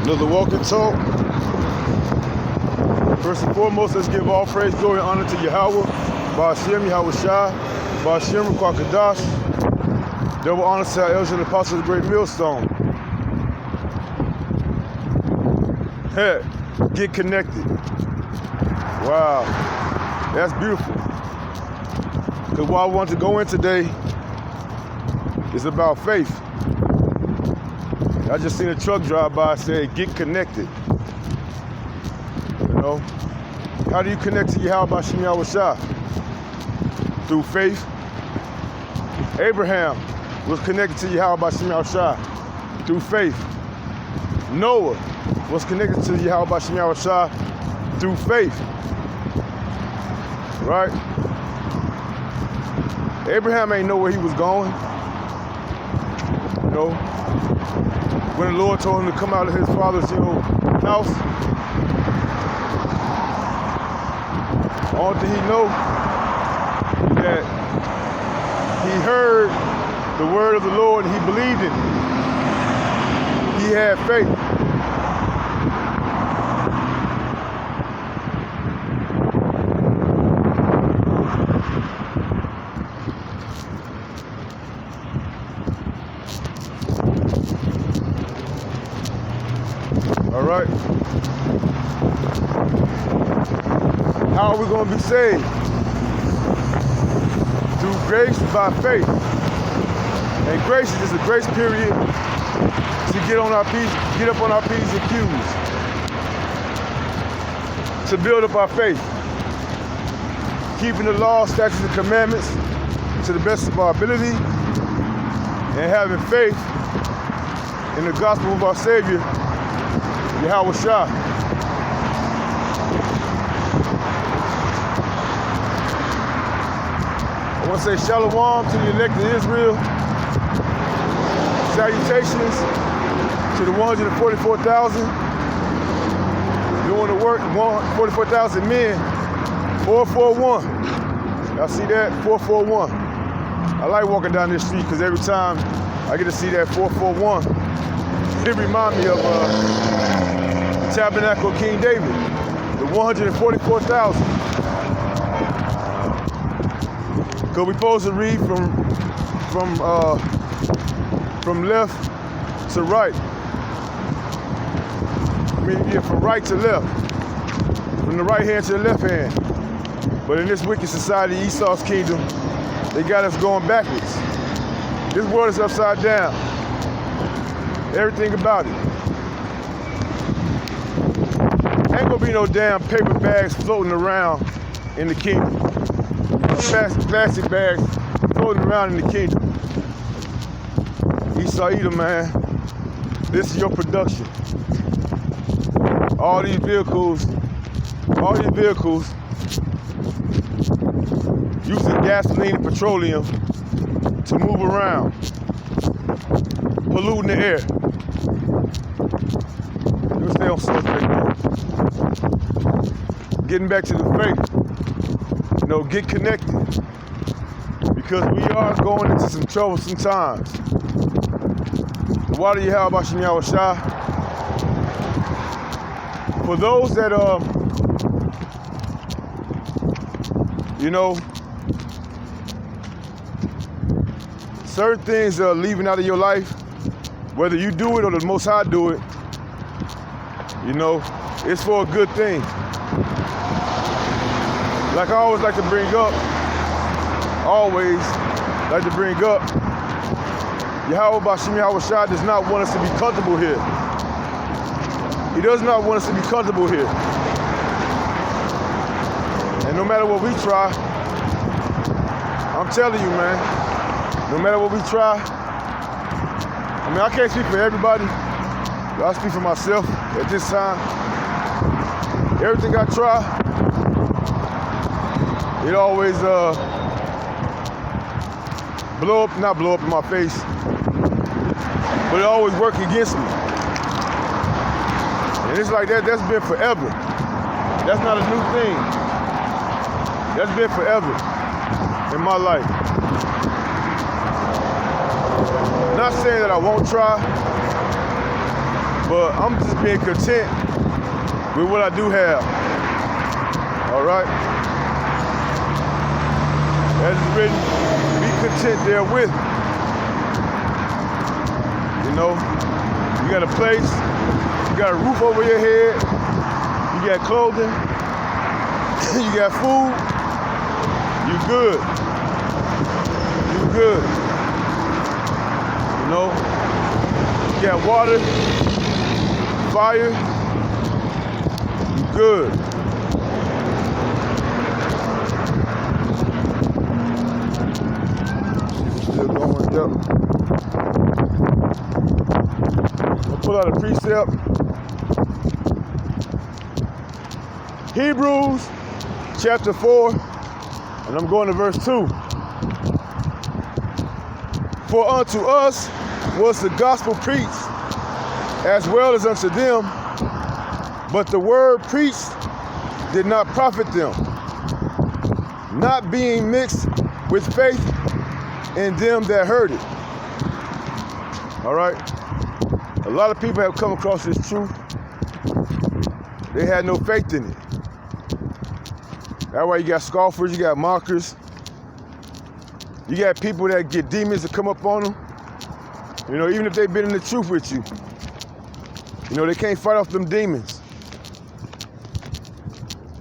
Another walk and talk. First and foremost, let's give all praise, glory, and honor to Yahweh, Ba'ashem, Yahweh Shai, Ba'ashem, Ruach Kadash. Double honor to our elders and apostles of the great millstone. Hey, get connected. Wow, that's beautiful. Because what I want to go in today is about faith. I just seen a truck drive by and said, get connected. You know? How do you connect to Yahweh Ba'ashem Yahweh Shai? Through faith. Abraham was connected to Yahweh Ba'ashem Yahweh Shai through faith. Noah was connected to Yahweh Ba'ashem Yahweh Shai through faith. Right? Abraham ain't know where he was going. You know? When the Lord told him to come out of his father's, house, only thing he know that he heard the word of the Lord and he believed in it. He had faith. All right. How are we going to be saved? Through grace by faith. And grace is just a grace period to get up on our P's and Q's. To build up our faith. Keeping the law, statutes, and commandments to the best of our ability. And having faith in the gospel of our Savior, Yahweh Shai. I want to say shalom to the elect of Israel. Salutations to the 144,000 doing the work, 144,000 men, 441. Y'all see that? 441. I like walking down this street because every time I get to see that 441, it reminds me of the Tabernacle of King David, the 144,000. Because we're supposed to read from left to right. From right to left. From the right hand to the left hand. But in this wicked society, Esau's kingdom, they got us going backwards. This world is upside down. Everything about it. Ain't gonna be no damn paper bags floating around in the kingdom. Plastic bags floating around in the kingdom. Esau Edom, man, this is your production. All these vehicles using gasoline and petroleum to move around, polluting the air. Let's stay on subject. Getting back to the faith. Get connected. Because we are going into some troublesome times. Why do Yahweh Ba'ashem Yahweh Shai? For those that certain things are leaving out of your life, whether you do it or the Most High do it, it's for a good thing. Like I always like to bring up, Yahweh Ba'ashem Yahweh Shai does not want us to be comfortable here. He does not want us to be comfortable here. And no matter what we try, I'm telling you, man, no matter what we try, I can't speak for everybody, but I speak for myself at this time. Everything I try, it always not blow up in my face, but it always works against me. And it's like that's been forever. That's not a new thing. That's been forever in my life. Not saying that I won't try. But I'm just being content with what I do have. All right? As it's written, be content therewith. You know, you got a place, you got a roof over your head, you got clothing, you got food, you good. You good. You know, you got water, fire, you good. Still going up. I'll pull out a precept. Hebrews chapter 4, and I'm going to verse 2. For unto us was the gospel preached, as well as unto them, but the word preached did not profit them, not being mixed with faith in them that heard it. All right? A lot of people have come across this truth. They had no faith in it. That's why you got scoffers, you got mockers. You got people that get demons to come up on them. You know, even if they've been in the truth with you. You know, they can't fight off them demons.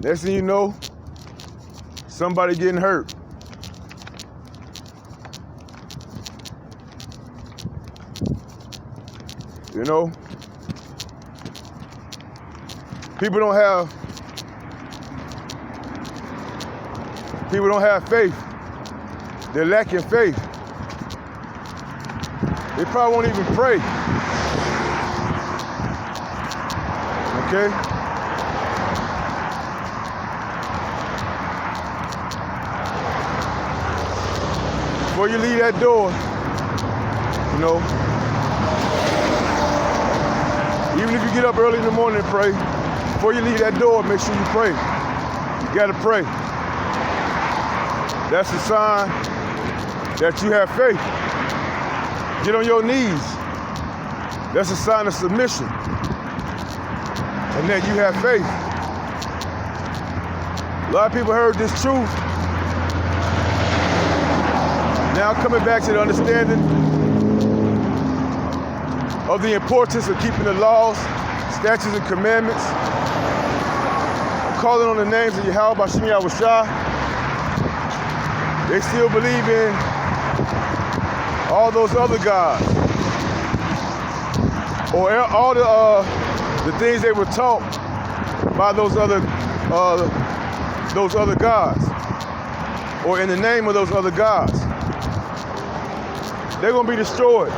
Next thing you know, somebody getting hurt. You know, people don't have faith. They're lacking faith. They probably won't even pray. Okay? Before you leave that door, you know, even if you get up early in the morning and pray, before you leave that door, make sure you pray. You gotta pray. That's a sign that you have faith. Get on your knees. That's a sign of submission. And that you have faith. A lot of people heard this truth. Now coming back to the understanding of the importance of keeping the laws, statutes, and commandments. Calling on the names of Yahweh Bashim Yahushua. They still believe in all those other gods, or all the things they were taught by those other gods, or in the name of those other gods. They're gonna be destroyed.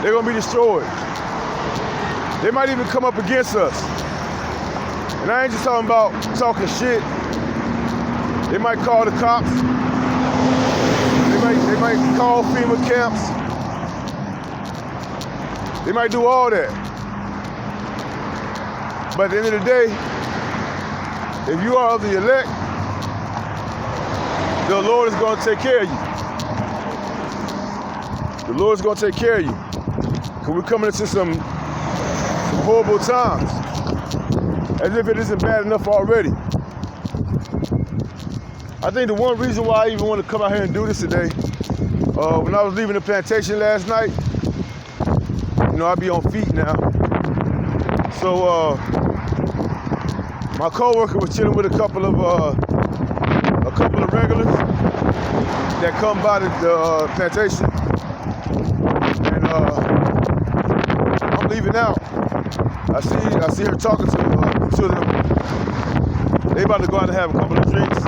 They're gonna be destroyed. They might even come up against us. And I ain't just talking about talking shit. They might call the cops. They might call FEMA camps. They might do all that. But at the end of the day, if you are of the elect, the Lord is going to take care of you. The Lord is going to take care of you. Because we're coming into some horrible times. As if it isn't bad enough already. I think the one reason why I even want to come out here and do this today, when I was leaving the plantation last night, you know, I'd be on feet now. So my coworker was chilling with a couple of regulars that come by the plantation, and I'm leaving out. I see her talking to them. They about to go out and have a couple of drinks.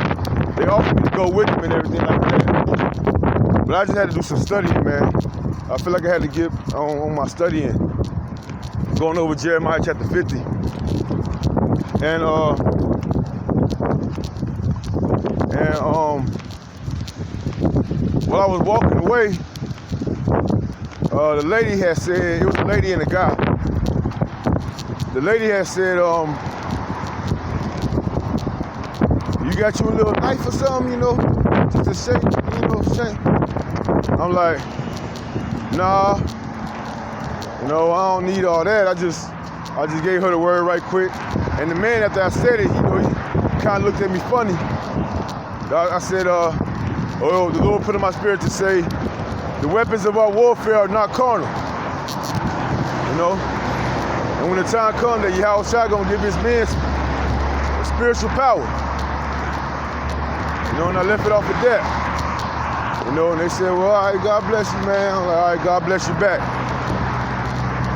They offered me to go with them and everything like that. But I just had to do some studying, man. I feel like I had to get on my studying. Going over Jeremiah chapter 50. And while I was walking away, the lady had said, it was a lady and a guy. The lady had said, you got you a little knife or something, you know, just to shake, you know, shake. I'm like, nah. You know, I don't need all that. I just gave her the word right quick. And the man, after I said it, he kind of looked at me funny. I said, the Lord put in my spirit to say, the weapons of our warfare are not carnal. You know? And when the time comes that Yahweh Shai gonna give his men spiritual power. You know, and I left it off at that. You know, and they said, well, all right, God bless you, man. I'm like, all right, God bless you back.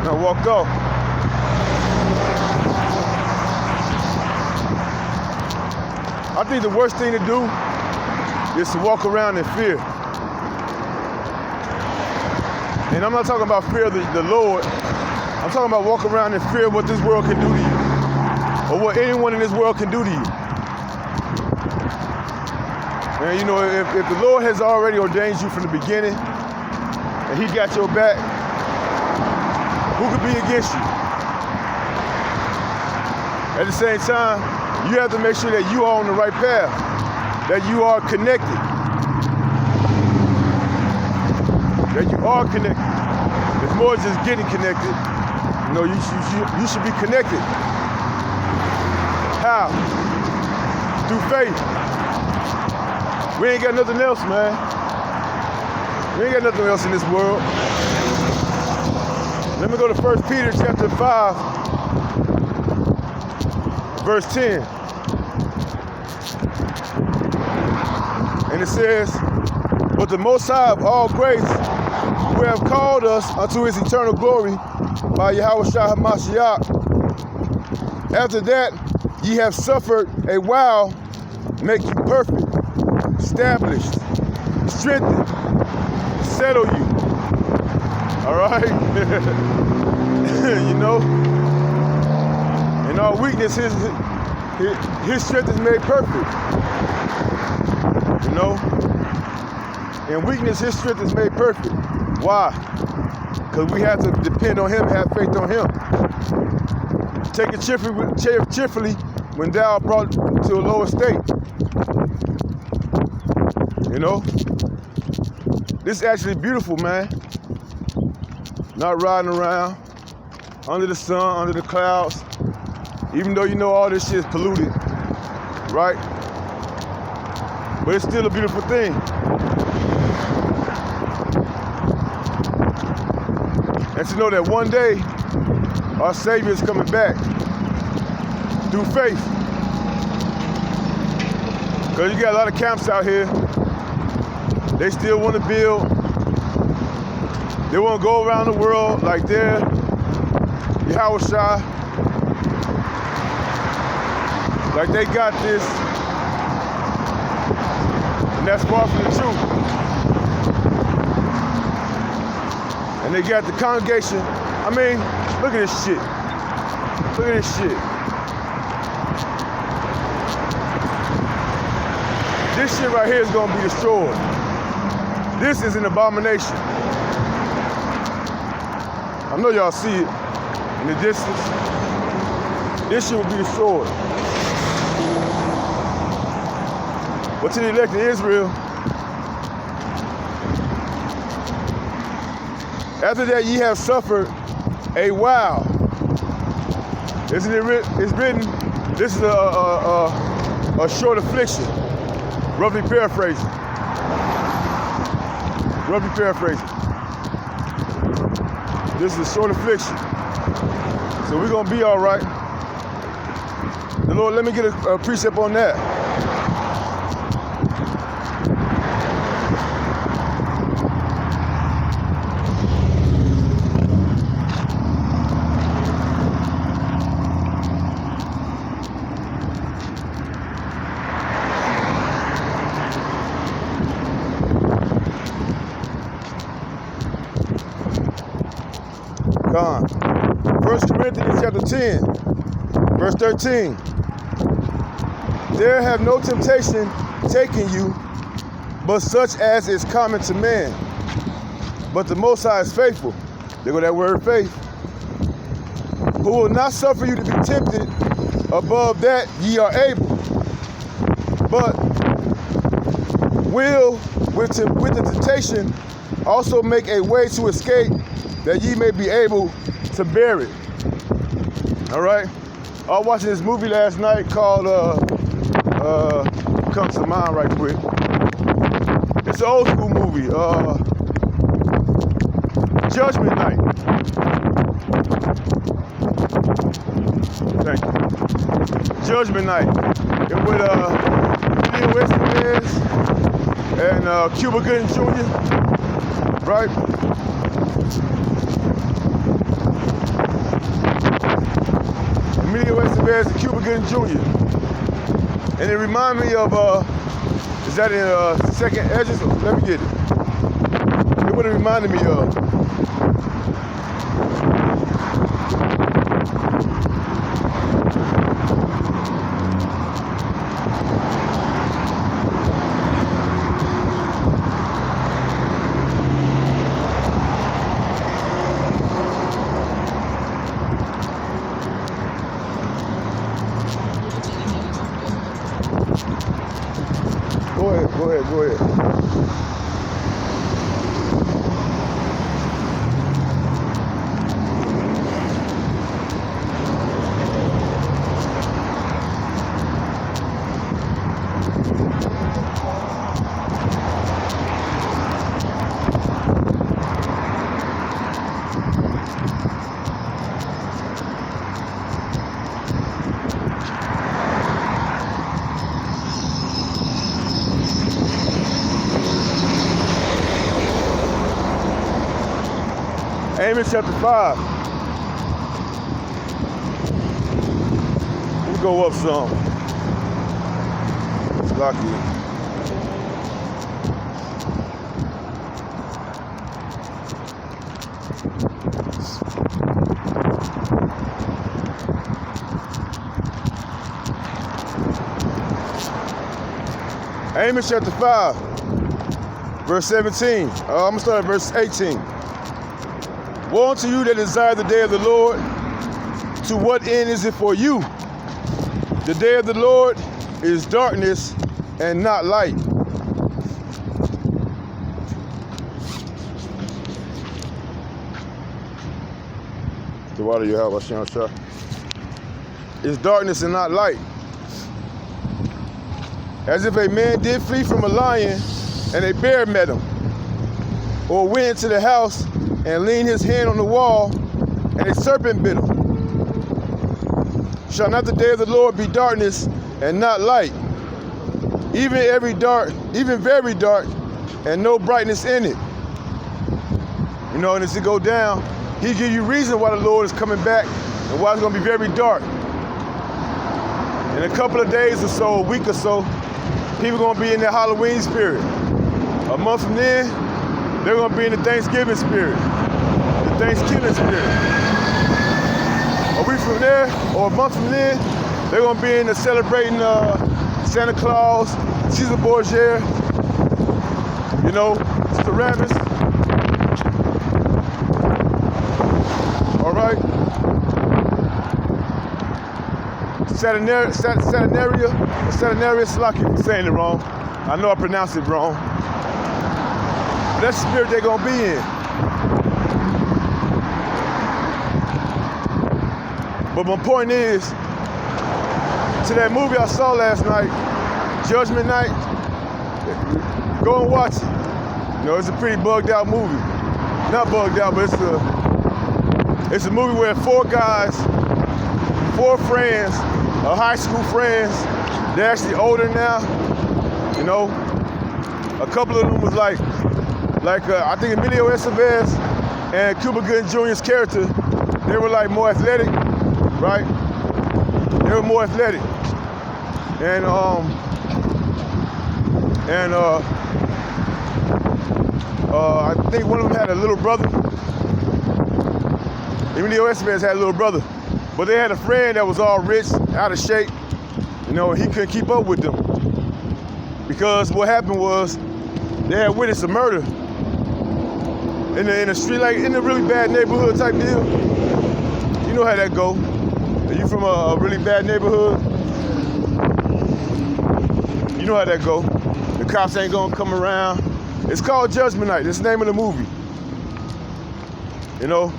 And I walked off. I think the worst thing to do is to walk around in fear. And I'm not talking about fear of the Lord. I'm talking about walking around in fear of what this world can do to you, or what anyone in this world can do to you. And you know, if the Lord has already ordained you from the beginning, and he got your back, who could be against you? At the same time, you have to make sure that you are on the right path, that you are connected. That you are connected. It's more than just getting connected. You know, you should be connected. How? Through faith. We ain't got nothing else, man. We ain't got nothing else in this world. Let me go to 1 Peter chapter 5, verse 10. And it says, but the Most High of all grace, who have called us unto his eternal glory by Yahweh Shai HaMashiach, after that ye have suffered a while, make you perfect, established, strengthened, settle you. All right? You know? In our weakness, his strength is made perfect. You know? In weakness, his strength is made perfect. Why? Because we have to depend on him, have faith on him. Take it cheerfully when thou art brought to a lower state. You know? This is actually beautiful, man. Not riding around under the sun, under the clouds, even though you know all this shit is polluted, right? But it's still a beautiful thing. And to know that one day, our Savior is coming back through faith. Because you got a lot of camps out here. They still want to build. They want to go around the world like they're Yahweh Shai. Like they got this. And that's far from the truth. And they got the congregation. I mean, look at this shit. Look at this shit. This shit right here is gonna be destroyed. This is an abomination. I know y'all see it in the distance. This shit will be destroyed. But to the elect of Israel, after that ye have suffered a while. Isn't it it's written, this is a short affliction. Roughly paraphrasing. Roughly paraphrasing. This is a short affliction. So we're gonna be all right. The Lord, let me get a precept on that. Gone. 1 Corinthians chapter 10, verse 13. There have no temptation taken you, but such as is common to man. But the Most High is faithful. There go that word faith. Who will not suffer you to be tempted above that ye are able, but will with the temptation also make a way to escape, that ye may be able to bear it. All right? I was watching this movie last night called, comes to mind right quick. It's an old school movie, Judgment Night. Thank you. Judgment Night. It with Emilio Estevez and Cuba Gooding Jr., right? Emilio Estevez and Cuba Gooding Jr. And it reminded me of, is that in Second Edges? Let me get it. It would have reminded me of. Go ahead. Amos chapter 5. Let me go up some. It's lucky. Amos chapter 5, verse 17. I'm going to start at verse 18. Woe unto you that desire the day of the Lord. To what end is it for you? The day of the Lord is darkness and not light. The water you have, Hashem Shah. It's darkness and not light. As if a man did flee from a lion and a bear met him, or went into the house and leaned his hand on the wall, and a serpent bit him. Shall not the day of the Lord be darkness and not light, even very dark, and no brightness in it? You know, and as it go down, he give you reason why the Lord is coming back and why it's going to be very dark. In a couple of days or so, a week or so, people are going to be in their Halloween spirit. A month from then, they're going to be in the Thanksgiving spirit, the Thanksgiving spirit. A week from there, or a month from then, they're going to be in the celebrating Santa Claus, Caesar Borgia, you know, Mr. Rabbit. All right? Saturnalia Slaki, I'm saying it wrong. I know I pronounced it wrong. That's the spirit they're gonna be in. But my point is, to that movie I saw last night, Judgment Night, go and watch it. You know, it's a pretty bugged out movie. Not bugged out, but it's a movie where four guys, four friends, high school friends, they're actually older now, you know. A couple of them was like I think Emilio Estevez and Cuba Gooding Jr.'s character, they were like more athletic, right? They were more athletic. And I think one of them had a little brother. Emilio Estevez had a little brother. But they had a friend that was all rich, out of shape. You know, he couldn't keep up with them. Because what happened was, they had witnessed a murder in the street, like in a really bad neighborhood type deal. You know how that go. Are you from a really bad neighborhood? You know how that go. The cops ain't gonna come around. It's called Judgment Night. That's the name of the movie. you know.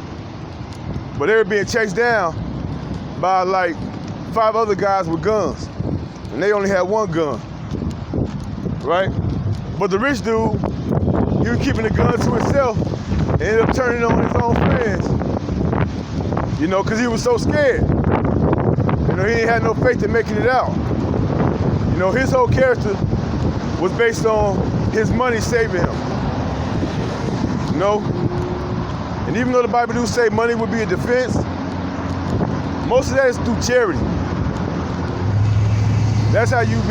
But they were being chased down by like 5 other guys with guns, and they only had 1 gun, right? But the rich dude, he was keeping the gun to himself and ended up turning on his own friends, you know, because he was so scared. You know, he ain't had no faith in making it out. You know, his whole character was based on his money saving him, you know? And even though the Bible do say money would be a defense, most of that is through charity. That's how you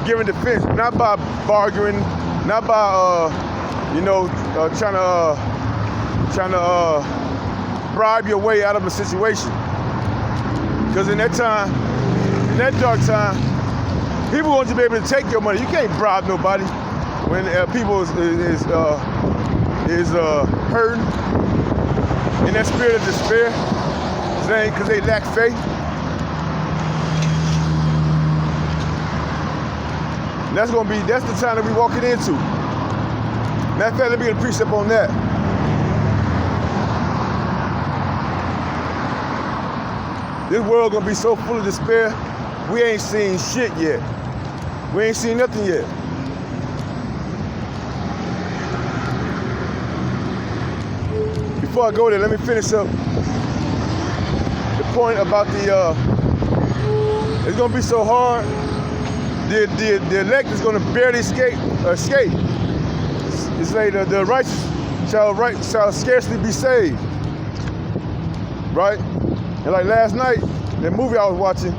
give a defense, not by bargaining, not by trying to bribe your way out of a situation. Because in that dark time, people want to be able to take your money. You can't bribe nobody when people is hurting in that spirit of despair, saying because they lack faith. And that's the time that we walking into. Matter of fact, let me get a precept on that. This world gonna be so full of despair, we ain't seen shit yet. We ain't seen nothing yet. Before I go there, let me finish up the point about it's gonna be so hard. The elect is gonna barely escape. It's like the righteous shall scarcely be saved, right? And like last night, that movie I was watching,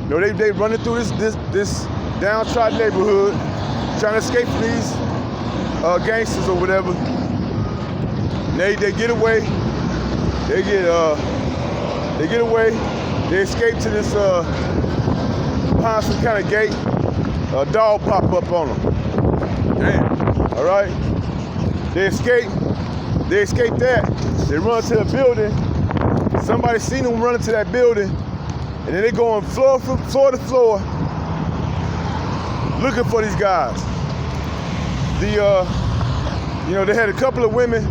you know, they running through this downtrodden neighborhood, trying to escape from these gangsters or whatever. And they get away. They get away. They escape to this behind some kind of gate. A dog pop up on them. Damn. All right. They escape that. They run to the building. Somebody seen them running to that building, and then they going floor to floor looking for these guys. They had a couple of women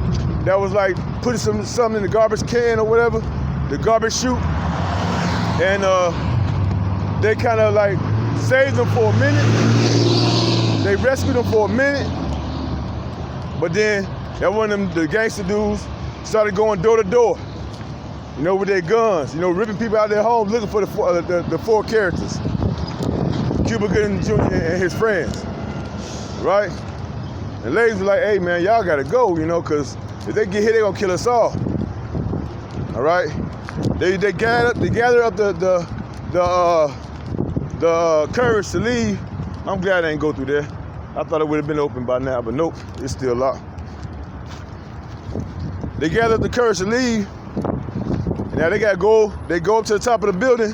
that was like putting something in the garbage can or whatever, the garbage chute, and they kind of like saved them for a minute. They rescued them for a minute, but then that one of them, the gangster dudes, started going door to door, you know, with their guns, you know, ripping people out of their homes, looking for the 4 characters, Cuba Gooding Jr. and his friends, right? And ladies were like, hey man, y'all gotta go, you know, cause if they get here, they gonna kill us all. All right? They gather up the courage to leave. I'm glad I ain't go through there. I thought it would have been open by now, but nope, it's still locked. They gather up the courage to leave. And now they go up to the top of the building,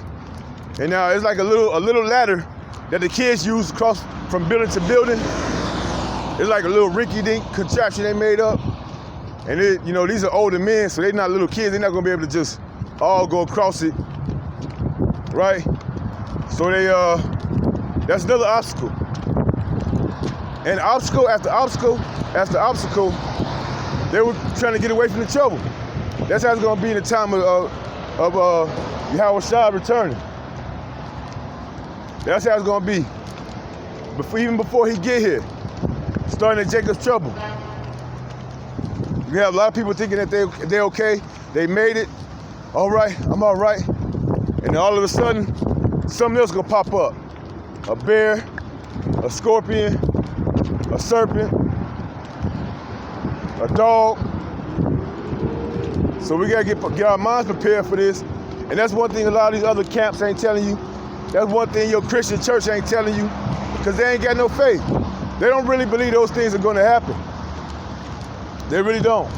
and now it's like a little ladder that the kids use to cross from building to building. It's like a little rinky-dink contraption they made up. And these are older men, so they're not little kids. They're not gonna be able to just all go across it, right? So that's another obstacle. And obstacle after obstacle after obstacle, they were trying to get away from the trouble. That's how it's gonna be in the time of Yahweh Shai returning. That's how it's gonna be. Even before he get here, starting at Jacob's trouble. You have a lot of people thinking that they're okay, they made it, all right, I'm all right. And then all of a sudden, something else gonna pop up. A bear, a scorpion, a serpent, a dog. So we gotta get our minds prepared for this. And that's one thing a lot of these other camps ain't telling you. That's one thing your Christian church ain't telling you, because they ain't got no faith. They don't really believe those things are gonna happen. They really don't.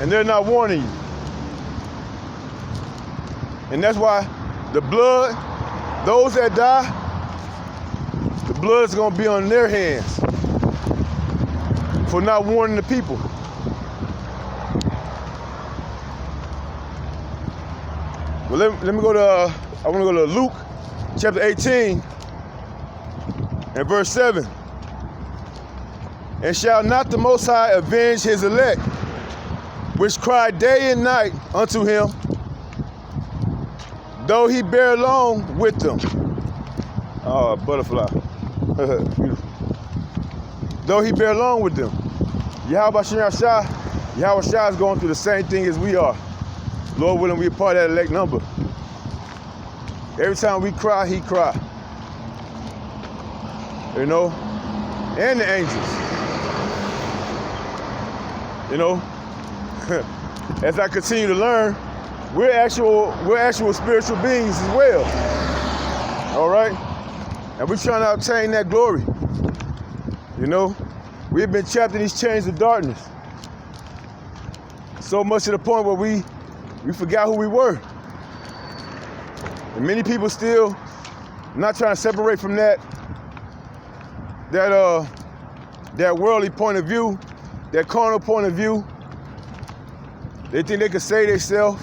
And they're not warning you. And that's why the blood, those that die, the blood's gonna be on their hands for not warning the people. Well, let me go to, I wanna go to Luke chapter 18 and verse 7. And shall not the Most High avenge his elect, which cry day and night unto him, though he bear along with them? Oh, butterfly. Beautiful. Though he bear along with them. Yahweh Shai is going through the same thing as we are. Lord willing, we are part of that elect number. Every time we cry, he cry. You know? And the angels. You know? As I continue to learn, we're actual spiritual beings as well. All right? And we're trying to obtain that glory. You know? We've been trapped in these chains of darkness. So much to the point where we forgot who we were. And many people still not trying to separate from that worldly point of view, that carnal point of view. They think they can save themselves,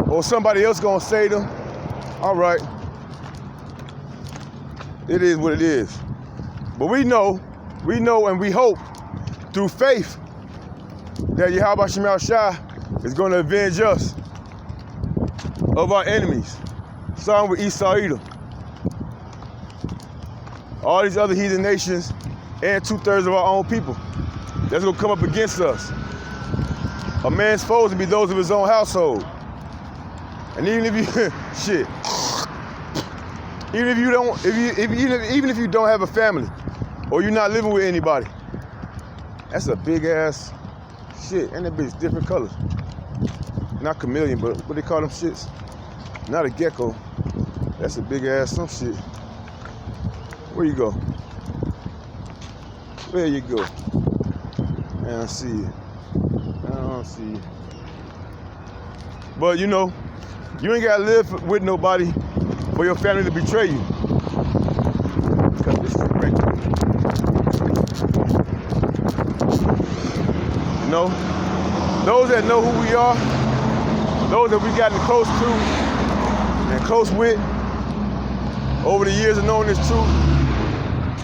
or somebody else gonna save them. All right, it is what it is. But we know and we hope through faith that Yahweh Shai is gonna avenge us of our enemies, starting with Esau Edom. All these other heathen nations and 2/3 of our own people that's gonna come up against us. A man's foes will be those of his own household. And even if you, shit, even if you don't have a family, or you're not living with anybody, that's a big ass shit. And that bitch different colors. Not chameleon, but what they call them shits? Not a gecko. That's a big ass some shit. Where you go? Where you go? I don't see you. I don't see you. But you know, you ain't gotta live with nobody for your family to betray you. Cut this shit right there. You know, those that know who we are, those that we gotten close to and close with over the years of knowing this truth,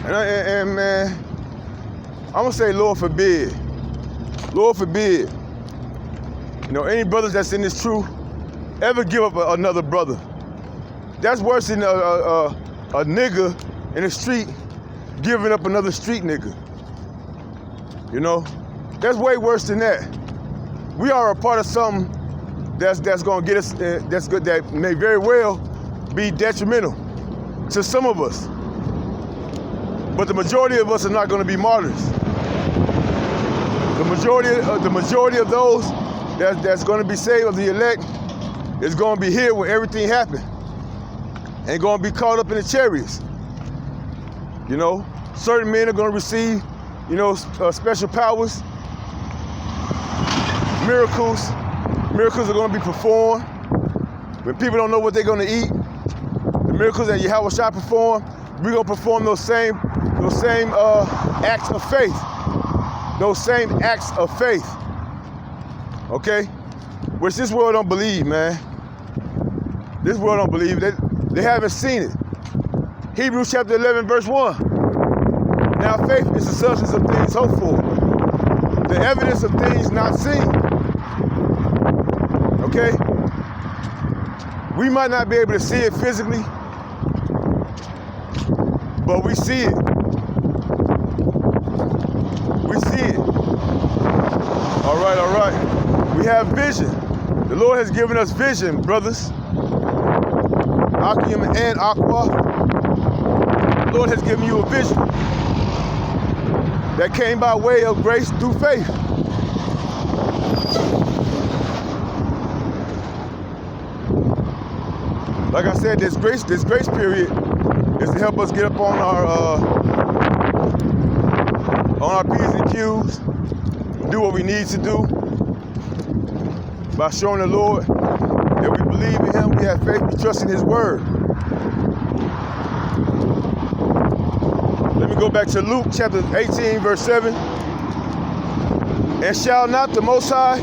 and man, I'm gonna say, Lord forbid, you know, any brothers that's in this truth ever give up another brother. That's worse than a nigga in the street giving up another street nigga. You know, that's way worse than that. We are a part of something that's gonna get us, that's good, that may very well be detrimental to some of us. But the majority of us are not gonna be martyrs. The majority of those that's gonna be saved of the elect is gonna be here when everything happened and gonna be caught up in the chariots. You know, certain men are gonna receive, you know, special powers. Miracles are gonna be performed. When people don't know what they're gonna eat, the miracles that Yahweh Shai perform, we're gonna perform those same acts of faith. Those same acts of faith. Okay? Which this world don't believe, man. This world don't believe. They haven't seen it. Hebrews chapter 11, verse 1. Now faith is the substance of things hoped for, the evidence of things not seen. Okay? We might not be able to see it physically, but we see it. We see it. All right. We have vision. The Lord has given us vision, brothers. Akim and Aqua. The Lord has given you a vision that came by way of grace through faith. Like I said, this grace period is to help us get up on our P's and Q's, do what we need to do by showing the Lord that we believe in him, we have faith, we trust in his word. Let me go back to Luke chapter 18, verse 7. And shall not the Most High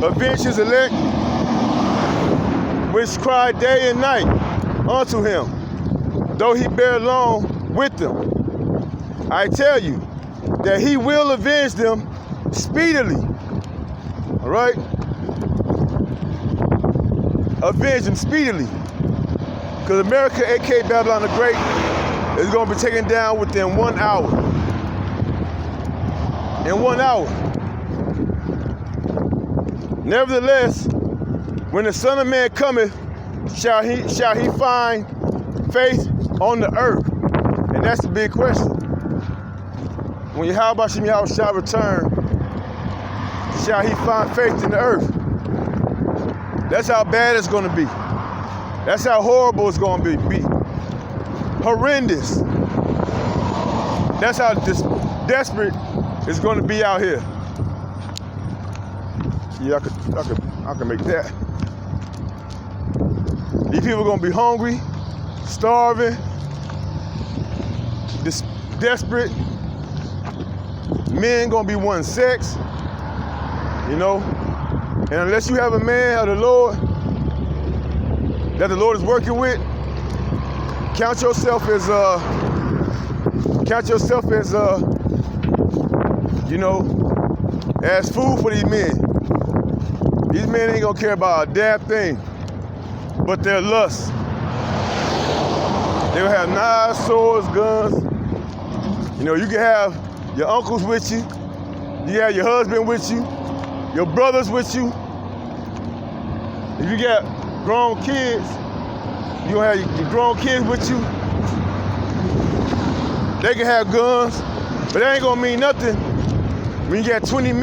avenge his elect, which cry day and night unto him, though he bear along with them? I tell you, that he will avenge them speedily. All right? Avenge them speedily. Because America, aka Babylon the Great, is going to be taken down within 1 hour. In 1 hour. Nevertheless, when the Son of Man cometh, shall he find faith on the earth? And that's the big question. When Yahweh shall return, shall he find faith in the earth? That's how bad it's going to be. That's how horrible it's going to be. Horrendous. That's how desperate it's going to be out here. See, I can make that. These people are going to be hungry, starving, desperate. Men going to be wanting sex, you know. And unless you have a man of the Lord that the Lord is working with, count yourself as you know, as food for these men. These men ain't gonna care about a damn thing but their lust. They'll have knives, swords, guns. You know, you can have your uncles with you. You have your husband with you. Your brothers with you. If you got grown kids, you gonna have your grown kids with you. They can have guns, but that ain't gonna mean nothing when you got 20 men